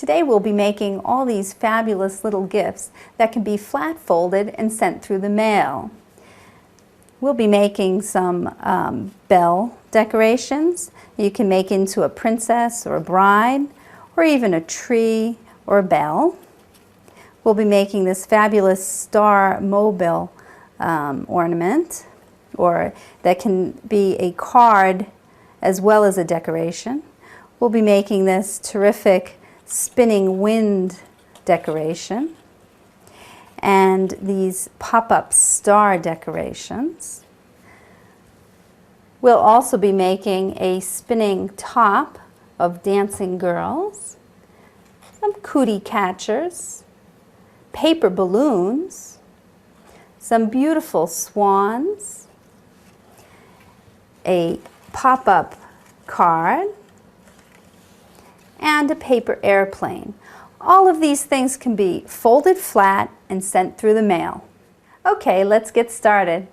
Today we'll be making all these fabulous little gifts that can be flat folded and sent through the mail. We'll be making some bell decorations you can make into a princess or a bride, or even a tree or a bell. We'll be making this fabulous star mobile ornament, or that can be a card as well as a decoration. We'll be making this terrific spinning wind decoration and these pop-up star decorations. We'll also be making a spinning top of dancing girls, some cootie catchers, paper balloons, some beautiful swans, a pop-up card, and a paper airplane. All of these things can be folded flat and sent through the mail. Okay, let's get started.